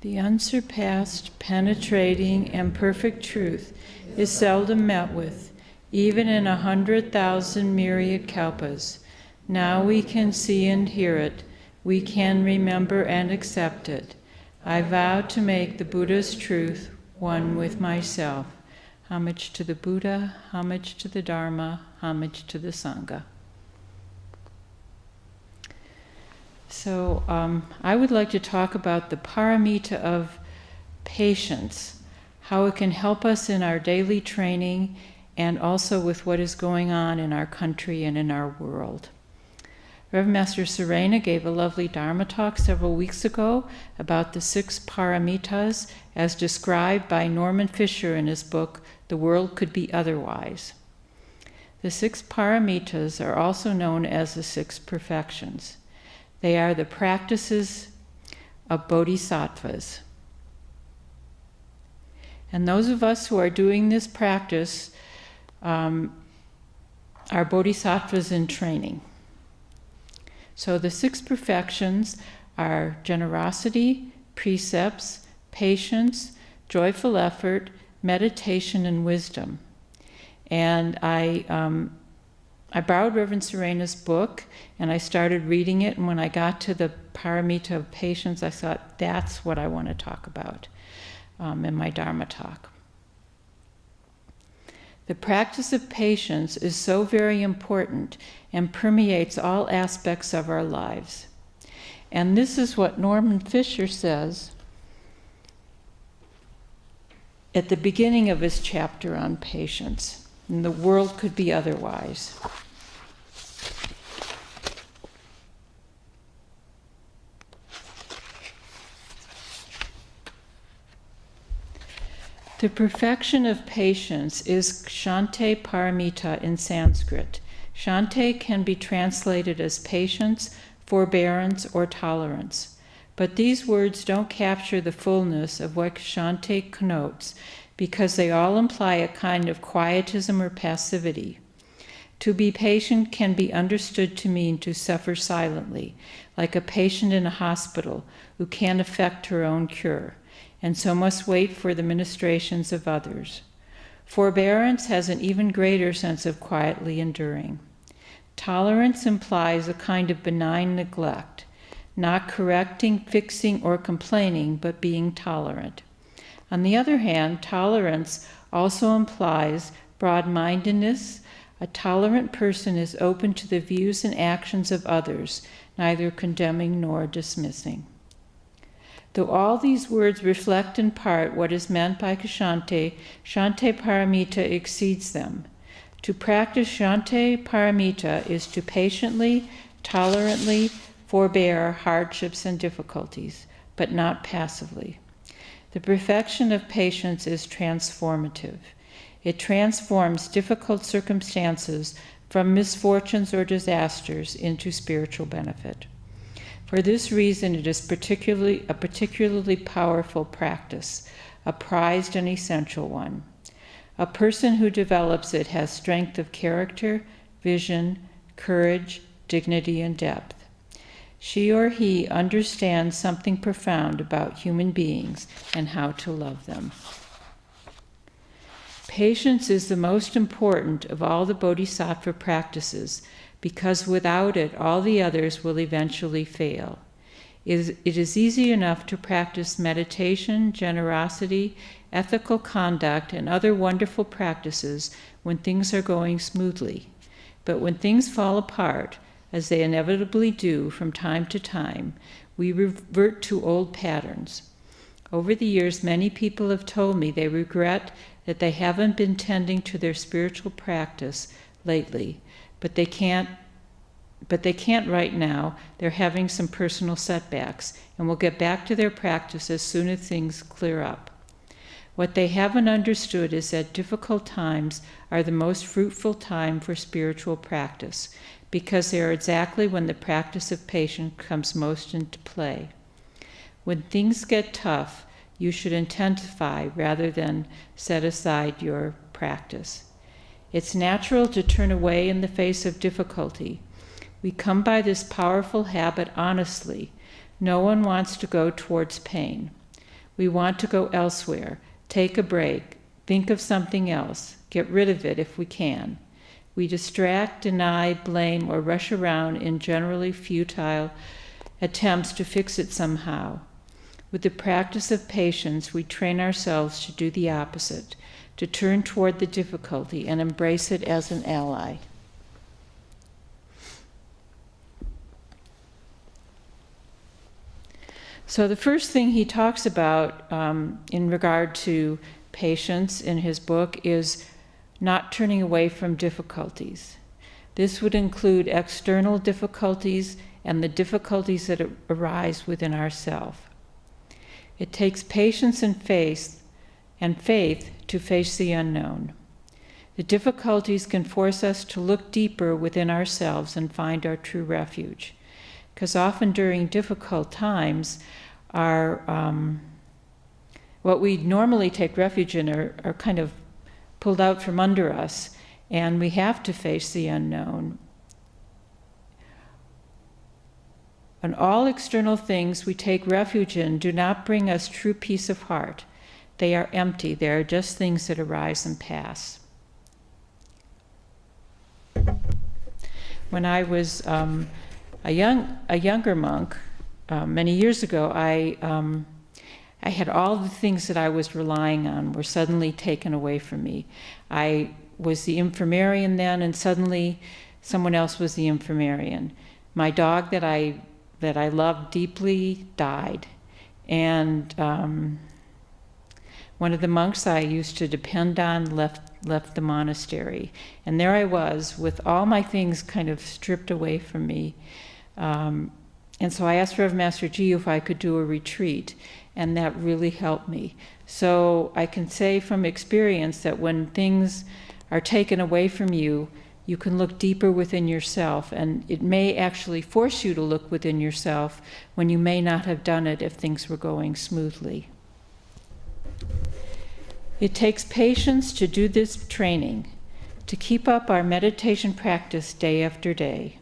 The unsurpassed, penetrating, and perfect truth is seldom met with, even in 100,000 myriad kalpas. Now we can see and hear it. We can remember and accept it. I vow to make the Buddha's truth one with myself. Homage to the Buddha, homage to the Dharma, homage to the Sangha. So I would like to talk about the Paramita of patience, how it can help us in our daily training and also with what is going on in our country and in our world. Reverend Master Serena gave a lovely Dharma talk several weeks ago about the 6 Paramitas as described by Norman Fisher in his book, The World Could Be Otherwise. The 6 Paramitas are also known as the 6 perfections. They are the practices of bodhisattvas. And those of us who are doing this practice are bodhisattvas in training. So the 6 perfections are generosity, precepts, patience, joyful effort, meditation, and wisdom. And I borrowed Reverend Serena's book and I started reading it, and when I got to the Paramita of patience, I thought that's what I want to talk about in my Dharma talk. The practice of patience is so very important and permeates all aspects of our lives. And this is what Norman Fisher says at the beginning of his chapter on patience. And the world could be otherwise. The perfection of patience is Shante Paramita in Sanskrit. Shante can be translated as patience, forbearance, or tolerance. But these words don't capture the fullness of what Shante connotes, because they all imply a kind of quietism or passivity. To be patient can be understood to mean to suffer silently, like a patient in a hospital who can't effect her own cure, and so must wait for the ministrations of others. Forbearance has an even greater sense of quietly enduring. Tolerance implies a kind of benign neglect, not correcting, fixing, or complaining, but being tolerant. On the other hand, tolerance also implies broad-mindedness. A tolerant person is open to the views and actions of others, neither condemning nor dismissing. Though all these words reflect in part what is meant by Shante, Shante Paramita exceeds them. To practice Shante Paramita is to patiently, tolerantly forbear hardships and difficulties, but not passively. The perfection of patience is transformative. It transforms difficult circumstances from misfortunes or disasters into spiritual benefit. For this reason, it is a particularly powerful practice, a prized and essential one. A person who develops it has strength of character, vision, courage, dignity, and depth. She or he understands something profound about human beings and how to love them. Patience is the most important of all the bodhisattva practices, because without it, all the others will eventually fail. It is easy enough to practice meditation, generosity, ethical conduct, and other wonderful practices when things are going smoothly. But when things fall apart, as they inevitably do from time to time, we revert to old patterns. Over the years, many people have told me they regret that they haven't been tending to their spiritual practice lately, but they can't right now. They're having some personal setbacks, and will get back to their practice as soon as things clear up. What they haven't understood is that difficult times are the most fruitful time for spiritual practice, because they are exactly when the practice of patience comes most into play. When things get tough, you should intensify rather than set aside your practice. It's natural to turn away in the face of difficulty. We come by this powerful habit honestly. No one wants to go towards pain. We want to go elsewhere, take a break, think of something else, get rid of it if we can. We distract, deny, blame, or rush around in generally futile attempts to fix it somehow. With the practice of patience, we train ourselves to do the opposite, to turn toward the difficulty and embrace it as an ally. So the first thing he talks about in regard to patience in his book is not turning away from difficulties. This would include external difficulties and the difficulties that arise within ourselves. It takes patience and faith to face the unknown. The difficulties can force us to look deeper within ourselves and find our true refuge. Because often during difficult times, what we normally take refuge in are kind of pulled out from under us, and we have to face the unknown. And all external things we take refuge in do not bring us true peace of heart. They are empty. They are just things that arise and pass. When I was a younger monk, many years ago, I had all the things that I was relying on were suddenly taken away from me. I was the infirmarian then, and suddenly someone else was the infirmarian. My dog that I loved deeply died, and one of the monks I used to depend on left the monastery, and there I was with all my things kind of stripped away from me. And so I asked Rev Master Ji if I could do a retreat, and that really helped me. So I can say from experience that when things are taken away from you, you can look deeper within yourself, and it may actually force you to look within yourself when you may not have done it if things were going smoothly. It takes patience to do this training, to keep up our meditation practice day after day.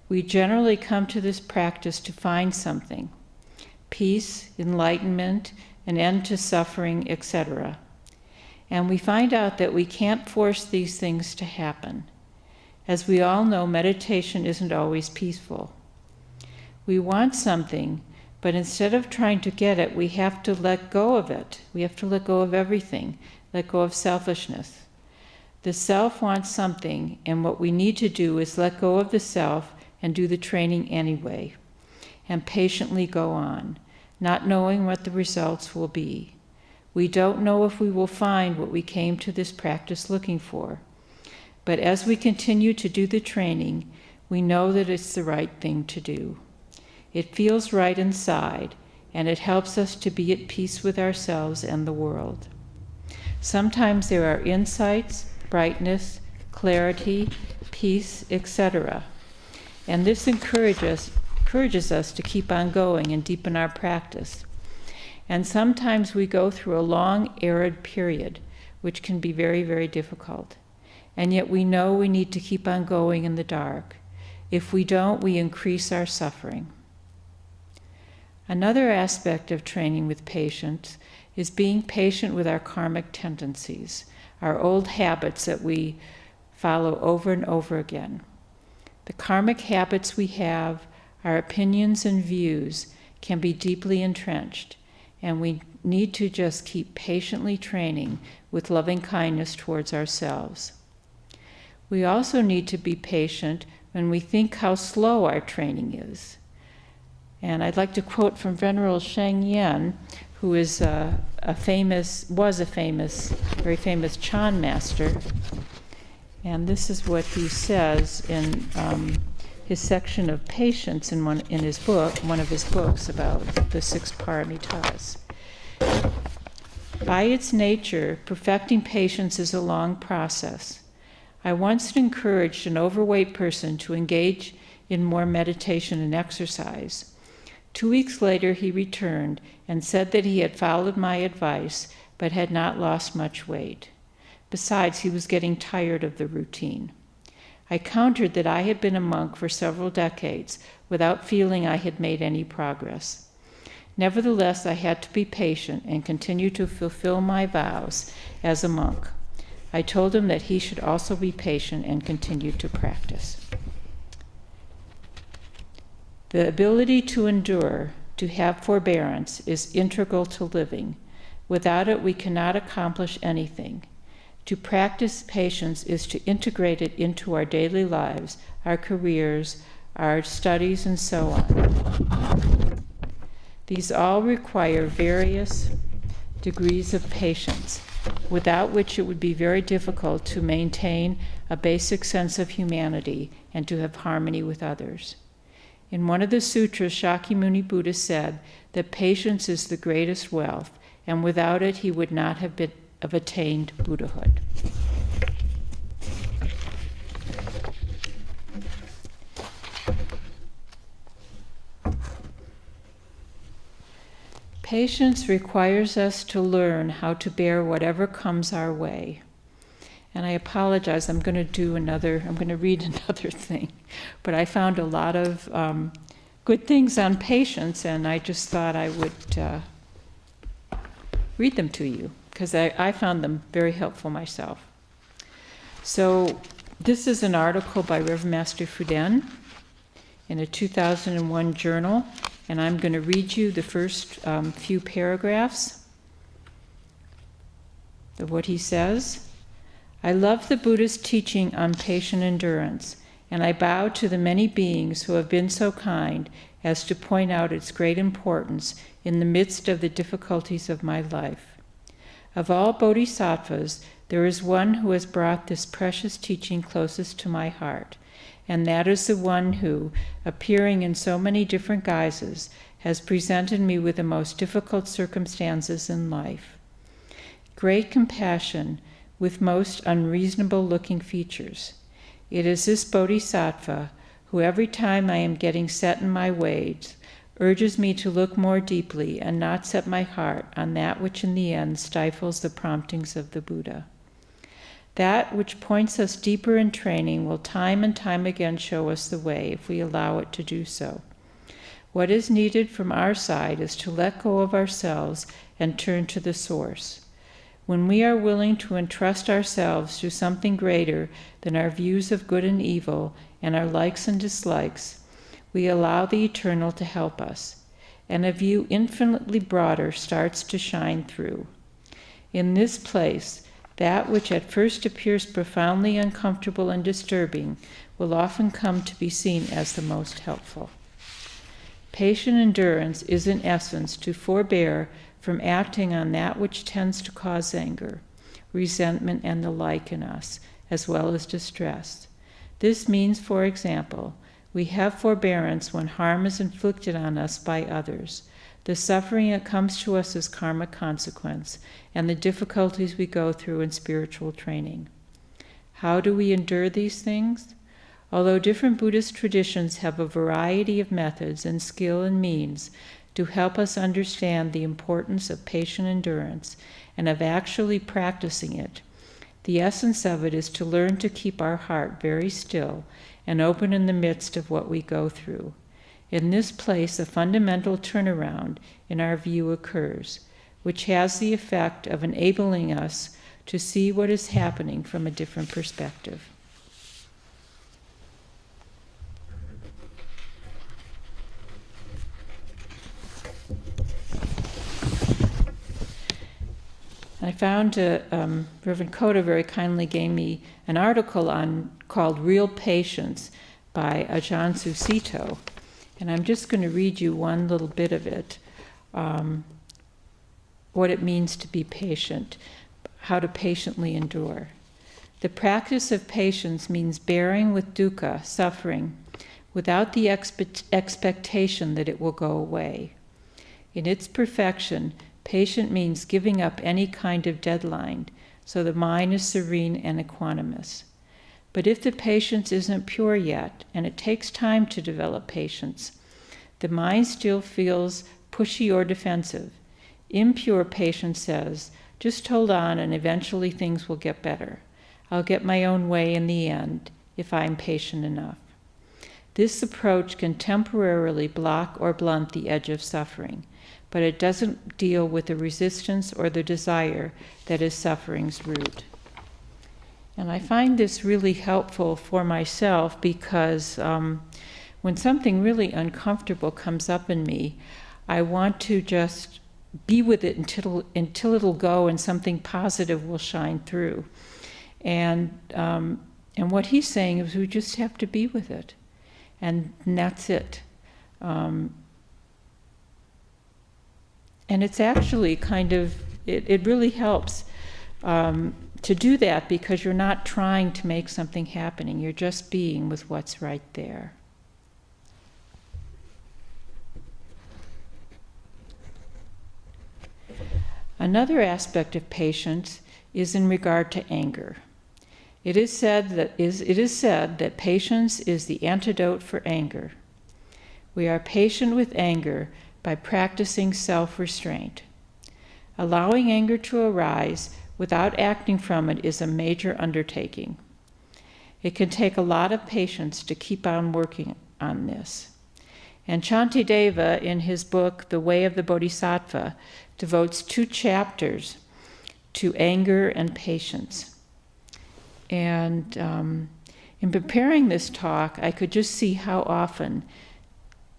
We generally come to this practice to find something: peace, enlightenment, an end to suffering, etc. And we find out that we can't force these things to happen. As we all know, meditation isn't always peaceful. We want something, but instead of trying to get it, we have to let go of it. We have to let go of everything, let go of selfishness. The self wants something, and what we need to do is let go of the self and do the training anyway, and patiently go on, not knowing what the results will be. We don't know if we will find what we came to this practice looking for, but as we continue to do the training, we know that it's the right thing to do. It feels right inside, and it helps us to be at peace with ourselves and the world. Sometimes there are insights, brightness, clarity, peace, etc. And this encourages us to keep on going and deepen our practice. And sometimes we go through a long, arid period, which can be very, very difficult. And yet we know we need to keep on going in the dark. If we don't, we increase our suffering. Another aspect of training with patience is being patient with our karmic tendencies, our old habits that we follow over and over again. The karmic habits we have, our opinions and views, can be deeply entrenched, and we need to just keep patiently training with loving kindness towards ourselves. We also need to be patient when we think how slow our training is. And I'd like to quote from Venerable Sheng Yen, who is very famous Chan master. And this is what he says in his section of patience in one of his books about the 6 Paramitas. By its nature, perfecting patience is a long process. I once encouraged an overweight person to engage in more meditation and exercise. 2 weeks later, he returned and said that he had followed my advice but had not lost much weight. Besides, he was getting tired of the routine. I countered that I had been a monk for several decades without feeling I had made any progress. Nevertheless, I had to be patient and continue to fulfill my vows as a monk. I told him that he should also be patient and continue to practice. The ability to endure, to have forbearance, is integral to living. Without it, we cannot accomplish anything. To practice patience is to integrate it into our daily lives, our careers, our studies, and so on. These all require various degrees of patience, without which it would be very difficult to maintain a basic sense of humanity and to have harmony with others. In one of the sutras, Shakyamuni Buddha said that patience is the greatest wealth, and without it he would not have attained Buddhahood. Patience requires us to learn how to bear whatever comes our way. And I apologize, I'm going to read another thing. But I found a lot of good things on patience, and I just thought I would read them to you, because I found them very helpful myself. So this is an article by Reverend Master Fuden in a 2001 journal, and I'm going to read you the first few paragraphs of what he says. I love the Buddha's teaching on patient endurance, and I bow to the many beings who have been so kind as to point out its great importance in the midst of the difficulties of my life. Of all bodhisattvas, there is one who has brought this precious teaching closest to my heart, and that is the one who, appearing in so many different guises, has presented me with the most difficult circumstances in life. Great compassion, with most unreasonable-looking features. It is this bodhisattva who, every time I am getting set in my ways, urges me to look more deeply and not set my heart on that which in the end stifles the promptings of the Buddha. That which points us deeper in training will time and time again show us the way if we allow it to do so. What is needed from our side is to let go of ourselves and turn to the source. When we are willing to entrust ourselves to something greater than our views of good and evil and our likes and dislikes, we allow the eternal to help us, and a view infinitely broader starts to shine through. In this place, that which at first appears profoundly uncomfortable and disturbing will often come to be seen as the most helpful. Patient endurance is in essence to forbear from acting on that which tends to cause anger, resentment, and the like in us, as well as distress. This means, for example, we have forbearance when harm is inflicted on us by others, the suffering that comes to us as karmic consequence, and the difficulties we go through in spiritual training. How do we endure these things? Although different Buddhist traditions have a variety of methods and skill and means to help us understand the importance of patient endurance and of actually practicing it, the essence of it is to learn to keep our heart very still and open in the midst of what we go through. In this place, a fundamental turnaround in our view occurs, which has the effect of enabling us to see what is happening from a different perspective. I found Reverend Koda very kindly gave me an article called Real Patience by Ajahn Susito. And I'm just going to read you one little bit of it, what it means to be patient, how to patiently endure. The practice of patience means bearing with dukkha, suffering, without the expectation that it will go away. In its perfection, patient means giving up any kind of deadline, so the mind is serene and equanimous. But if the patience isn't pure yet, and it takes time to develop patience, the mind still feels pushy or defensive. Impure patience says, just hold on and eventually things will get better. I'll get my own way in the end if I'm patient enough. This approach can temporarily block or blunt the edge of suffering, but it doesn't deal with the resistance or the desire that is suffering's root. And I find this really helpful for myself because when something really uncomfortable comes up in me, I want to just be with it until it'll go and something positive will shine through. And what he's saying is we just have to be with it, and that's it. And it's actually kind of, it really helps to do that because you're not trying to make something happening. You're just being with what's right there. Another aspect of patience is in regard to anger. It is said that patience is the antidote for anger. We are patient with anger by practicing self-restraint. Allowing anger to arise without acting from it is a major undertaking. It can take a lot of patience to keep on working on this. And Shantideva, in his book, The Way of the Bodhisattva, devotes 2 chapters to anger and patience. And in preparing this talk, I could just see how often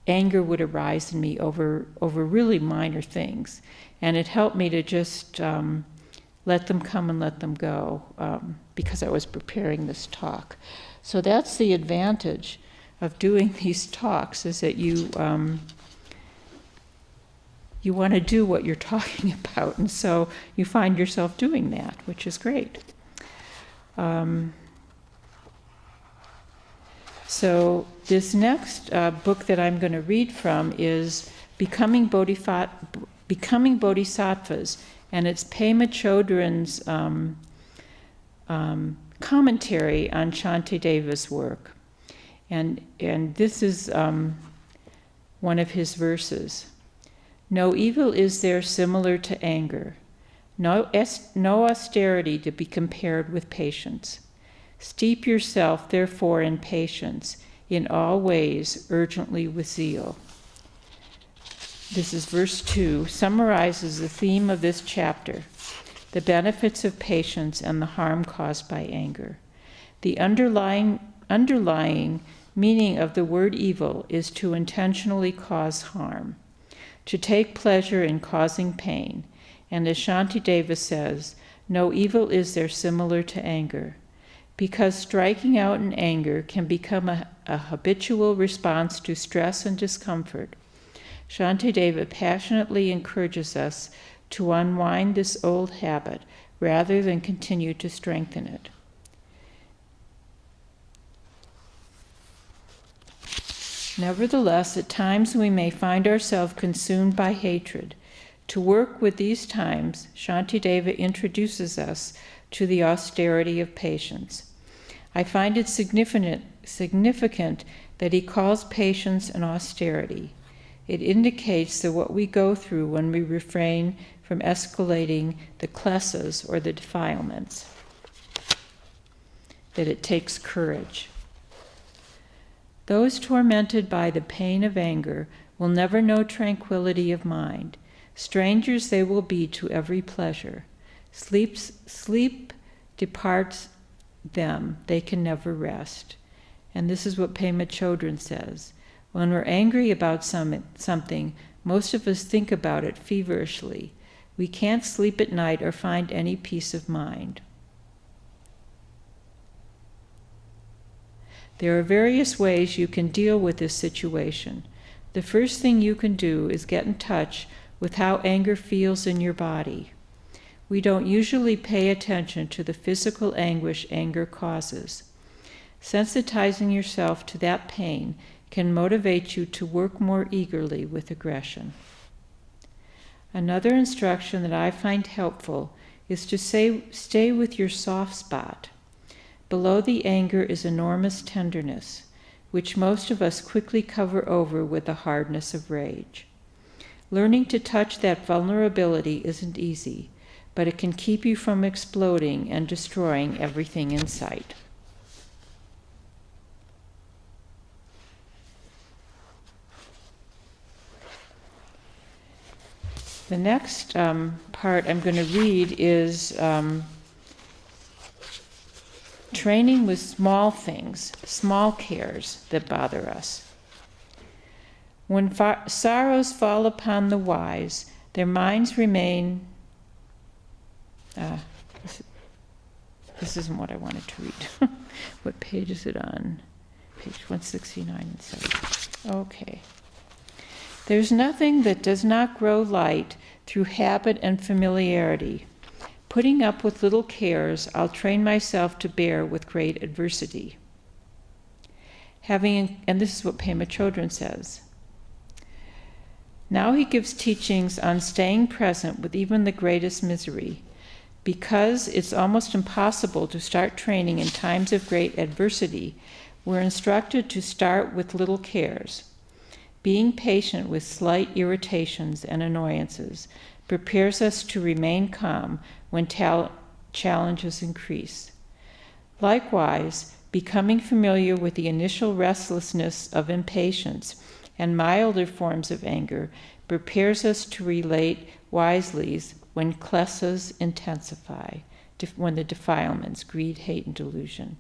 anger would arise in me over really minor things. And it helped me to just let them come and let them go because I was preparing this talk. So that's the advantage of doing these talks, is that you want to do what you're talking about, and so you find yourself doing that, which is great. So this next book that I'm going to read from is Becoming Bodhisattvas, and it's Pema Chodron's commentary on Shantideva's work. And this is one of his verses. No evil is there similar to anger, no austerity to be compared with patience. Steep yourself, therefore, in patience, in all ways, urgently with zeal. This is verse 2, summarizes the theme of this chapter, the benefits of patience and the harm caused by anger. The underlying meaning of the word evil is to intentionally cause harm, to take pleasure in causing pain. And as Shantideva says, no evil is there similar to anger, because striking out in anger can become a habitual response to stress and discomfort. Shantideva passionately encourages us to unwind this old habit rather than continue to strengthen it. Nevertheless, at times we may find ourselves consumed by hatred. To work with these times, Shantideva introduces us to the austerity of patience. I find it significant that he calls patience an austerity. It indicates that what we go through when we refrain from escalating the klesas or the defilements, that it takes courage. Those tormented by the pain of anger will never know tranquility of mind. Strangers they will be to every pleasure. Sleep departs them, they can never rest. And this is what Pema Chodron says. When we're angry about something, most of us think about it feverishly. We can't sleep at night or find any peace of mind. There are various ways you can deal with this situation. The first thing you can do is get in touch with how anger feels in your body. We don't usually pay attention to the physical anguish anger causes. Sensitizing yourself to that pain can motivate you to work more eagerly with aggression. Another instruction that I find helpful is to stay with your soft spot. Below the anger is enormous tenderness, which most of us quickly cover over with the hardness of rage. Learning to touch that vulnerability isn't easy, but it can keep you from exploding and destroying everything in sight. The next part I'm going to read is training with small things, small cares that bother us. When sorrows fall upon the wise, their minds remain... this isn't what I wanted to read. What page is it on? Page 169 and 70. Okay. There's nothing that does not grow light through habit and familiarity. Putting up with little cares, I'll train myself to bear with great adversity. And this is what Pema Chodron says. Now he gives teachings on staying present with even the greatest misery. Because it's almost impossible to start training in times of great adversity, we're instructed to start with little cares. Being patient with slight irritations and annoyances prepares us to remain calm when challenges increase. Likewise, becoming familiar with the initial restlessness of impatience and milder forms of anger prepares us to relate wisely when klesas intensify, when the defilements, greed, hate, and delusion.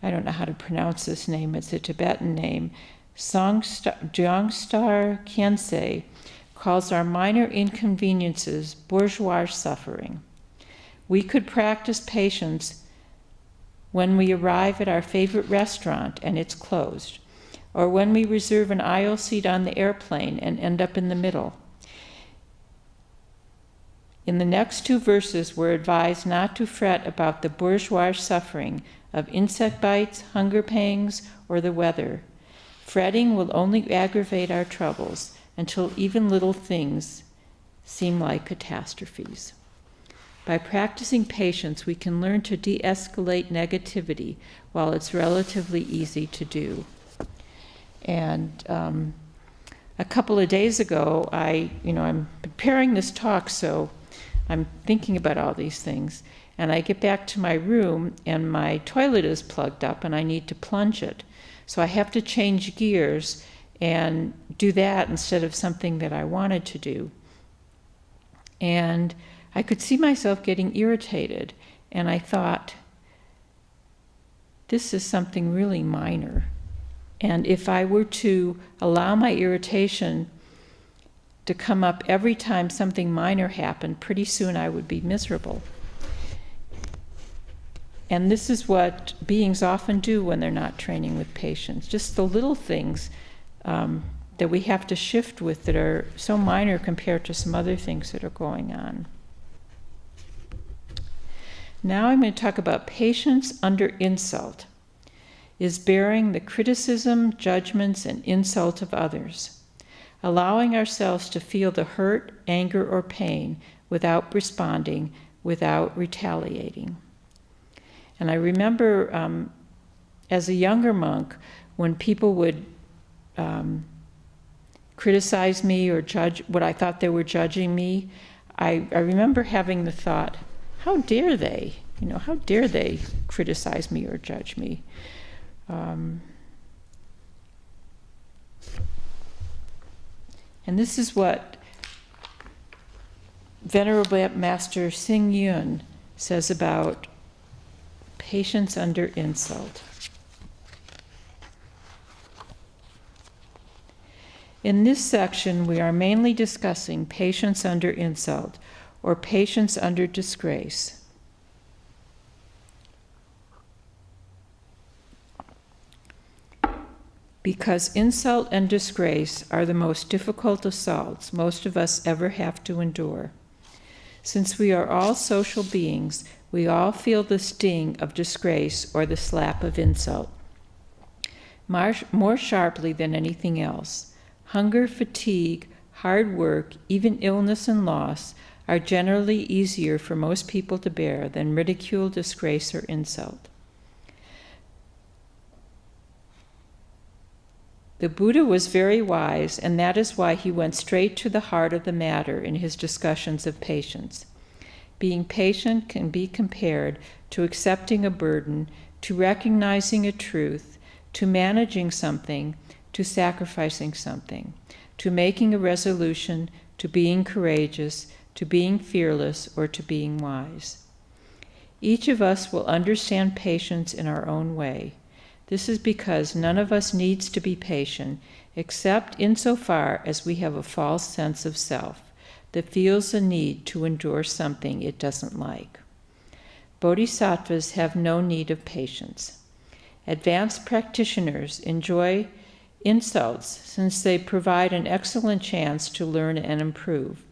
I don't know how to pronounce this name, it's a Tibetan name. Jongstar Khyentse calls our minor inconveniences bourgeois suffering. We could practice patience when we arrive at our favorite restaurant and it's closed, or when we reserve an aisle seat on the airplane and end up in the middle. In the next two verses, we're advised not to fret about the bourgeois suffering of insect bites, hunger pangs, or the weather. Fretting will only aggravate our troubles until even little things seem like catastrophes. By practicing patience, we can learn to de-escalate negativity while it's relatively easy to do. And a couple of days ago, I'm preparing this talk, so I'm thinking about all these things. And I get back to my room, and my toilet is plugged up, and I need to plunge it. So I have to change gears and do that instead of something that I wanted to do. And I could see myself getting irritated, and I thought, this is something really minor. And if I were to allow my irritation to come up every time something minor happened, pretty soon I would be miserable. And this is what beings often do when they're not training with patience. Just the little things that we have to shift with that are so minor compared to some other things that are going on. Now I'm going to talk about patience under insult, is bearing the criticism, judgments, and insult of others, allowing ourselves to feel the hurt, anger, or pain without responding, without retaliating. And I remember as a younger monk, when people would criticize me or judge what I thought they were judging me, I remember having the thought, how dare they? How dare they criticize me or judge me? And this is what Venerable Master Xing Yun says about patience under insult. In this section, we are mainly discussing patience under insult, or patience under disgrace. Because insult and disgrace are the most difficult assaults most of us ever have to endure. Since we are all social beings, we all feel the sting of disgrace or the slap of insult more sharply than anything else. Hunger, fatigue, hard work, even illness and loss are generally easier for most people to bear than ridicule, disgrace, or insult. The Buddha was very wise, and that is why he went straight to the heart of the matter in his discussions of patience. Being patient can be compared to accepting a burden, to recognizing a truth, to managing something, to sacrificing something. to making a resolution, to being courageous, to being fearless, or to being wise. Each of us will understand patience in our own way. This is because none of us needs to be patient, except insofar as we have a false sense of self that feels a need to endure something it doesn't like. Bodhisattvas have no need of patience. Advanced practitioners enjoy insults since they provide an excellent chance to learn and improve.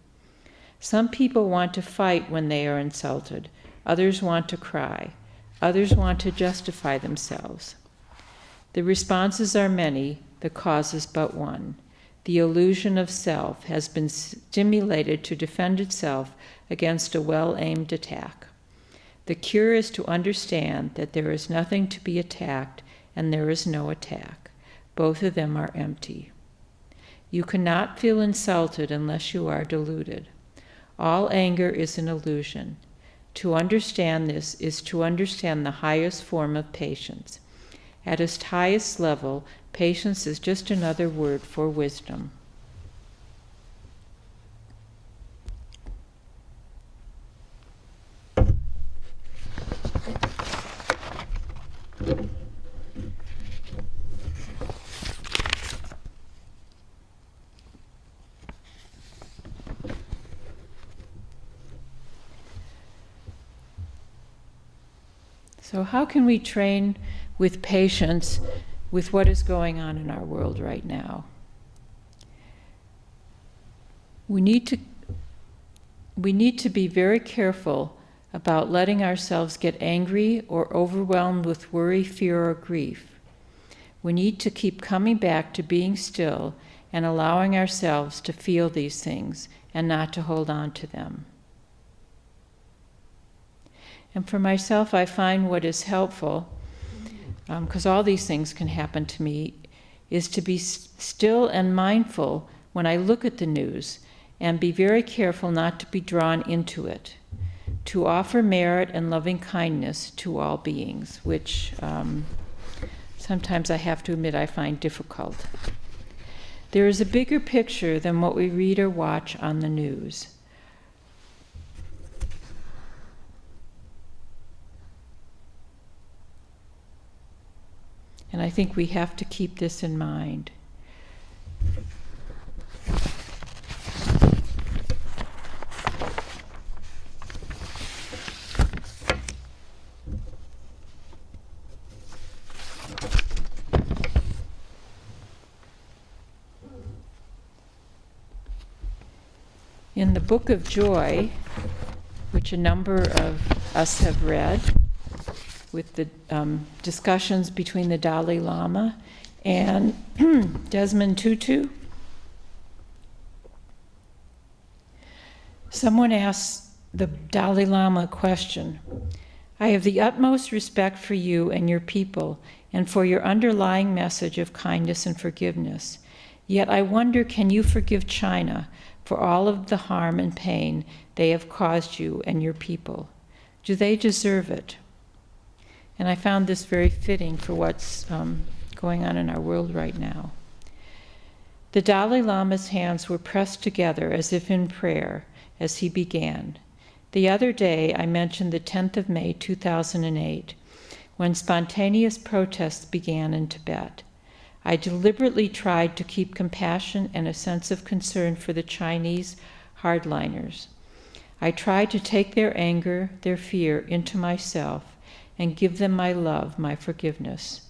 Some people want to fight when they are insulted. Others want to cry. Others want to justify themselves. The responses are many, the cause is but one. The illusion of self has been stimulated to defend itself against a well-aimed attack. The cure is to understand that there is nothing to be attacked and there is no attack. Both of them are empty. You cannot feel insulted unless you are deluded. All anger is an illusion. To understand this is to understand the highest form of patience. At its highest level, patience is just another word for wisdom. So how can we train with patience with what is going on in our world right now? We need to be very careful about letting ourselves get angry or overwhelmed with worry, fear, or grief. We need to keep coming back to being still and allowing ourselves to feel these things and not to hold on to them. And for myself, I find what is helpful, because all these things can happen to me, is to be still and mindful when I look at the news and be very careful not to be drawn into it, to offer merit and loving kindness to all beings, which sometimes I have to admit I find difficult. There is a bigger picture than what we read or watch on the news. And I think we have to keep this in mind. In the Book of Joy, which a number of us have read, with the discussions between the Dalai Lama and Desmond Tutu, someone asks the Dalai Lama a question. I have the utmost respect for you and your people and for your underlying message of kindness and forgiveness. Yet I wonder, can you forgive China for all of the harm and pain they have caused you and your people? Do they deserve it? And I found this very fitting for what's going on in our world right now. The Dalai Lama's hands were pressed together as if in prayer as he began. The other day I mentioned the 10th of May 2008, when spontaneous protests began in Tibet. I deliberately tried to keep compassion and a sense of concern for the Chinese hardliners. I tried to take their anger, their fear into myself and give them my love, my forgiveness.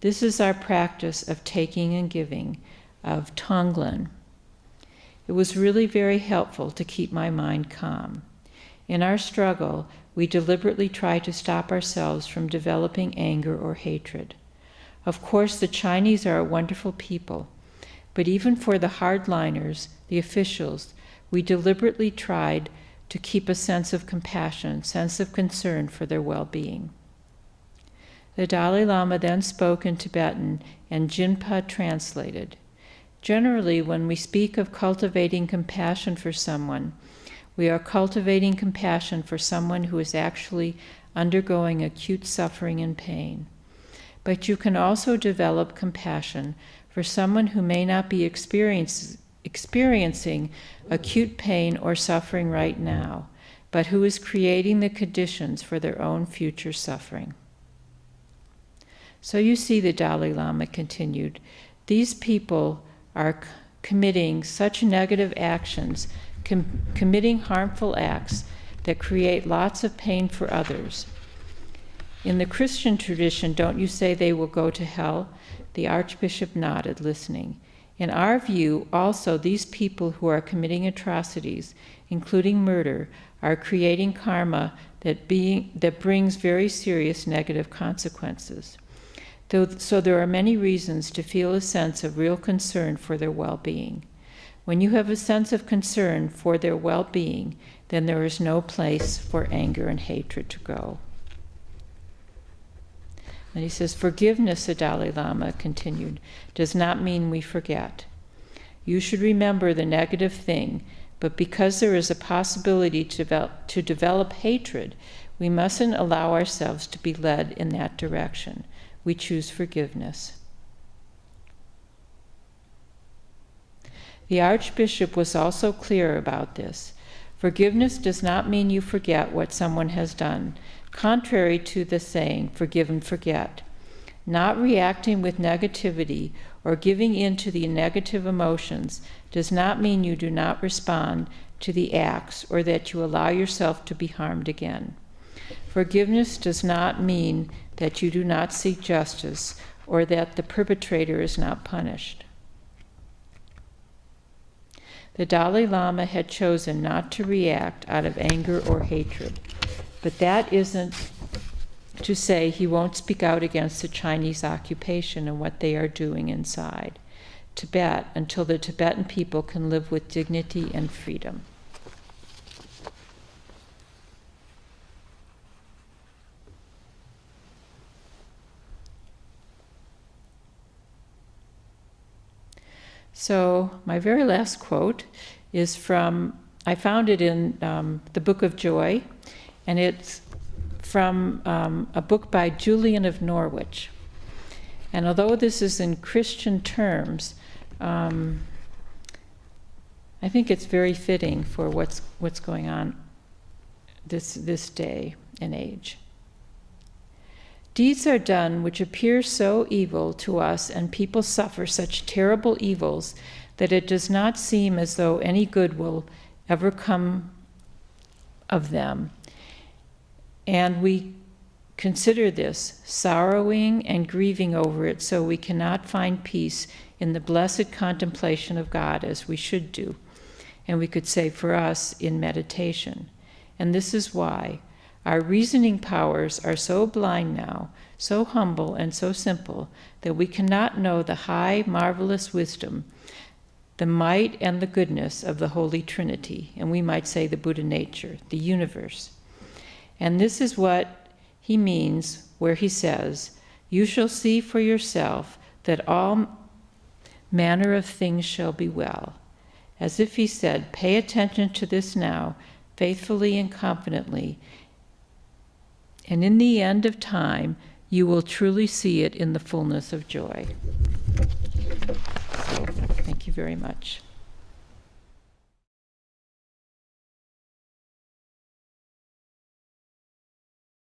This is our practice of taking and giving, of Tonglen. It was really very helpful to keep my mind calm. In our struggle, we deliberately try to stop ourselves from developing anger or hatred. Of course, the Chinese are a wonderful people, but even for the hardliners, the officials, we deliberately tried to keep a sense of compassion, sense of concern for their well-being. The Dalai Lama then spoke in Tibetan, and Jinpa translated. Generally, when we speak of cultivating compassion for someone, we are cultivating compassion for someone who is actually undergoing acute suffering and pain. But you can also develop compassion for someone who may not be experiencing experiencing acute pain or suffering right now, but who is creating the conditions for their own future suffering. So you see, the Dalai Lama continued, these people are committing such negative actions, committing harmful acts that create lots of pain for others. In the Christian tradition, don't you say they will go to hell? The Archbishop nodded, listening. In our view, also, these people who are committing atrocities, including murder, are creating karma that brings very serious negative consequences. So there are many reasons to feel a sense of real concern for their well-being. When you have a sense of concern for their well-being, then there is no place for anger and hatred to go. And he says, forgiveness, the Dalai Lama continued, does not mean we forget. You should remember the negative thing, but because there is a possibility to develop hatred, we mustn't allow ourselves to be led in that direction. We choose forgiveness. The Archbishop was also clear about this. Forgiveness does not mean you forget what someone has done, contrary to the saying, forgive and forget. Not reacting with negativity or giving in to the negative emotions does not mean you do not respond to the acts or that you allow yourself to be harmed again. Forgiveness does not mean that you do not seek justice or that the perpetrator is not punished. The Dalai Lama had chosen not to react out of anger or hatred, but that isn't to say he won't speak out against the Chinese occupation and what they are doing inside Tibet until the Tibetan people can live with dignity and freedom. So my very last quote is from, I found it in the Book of Joy, and it's from a book by Julian of Norwich. And although this is in Christian terms, I think it's very fitting for what's going on this day and age. Deeds are done which appear so evil to us, and people suffer such terrible evils that it does not seem as though any good will ever come of them. And we consider this, sorrowing and grieving over it, so we cannot find peace in the blessed contemplation of God as we should do. And we could say for us, in meditation. And this is why our reasoning powers are so blind now, so humble and so simple, that we cannot know the high, marvelous wisdom, the might and the goodness of the Holy Trinity, and we might say the Buddha nature, the universe. And this is what he means where he says, you shall see for yourself that all manner of things shall be well. As if he said, pay attention to this now, faithfully and confidently, and in the end of time, you will truly see it in the fullness of joy. So, thank you very much.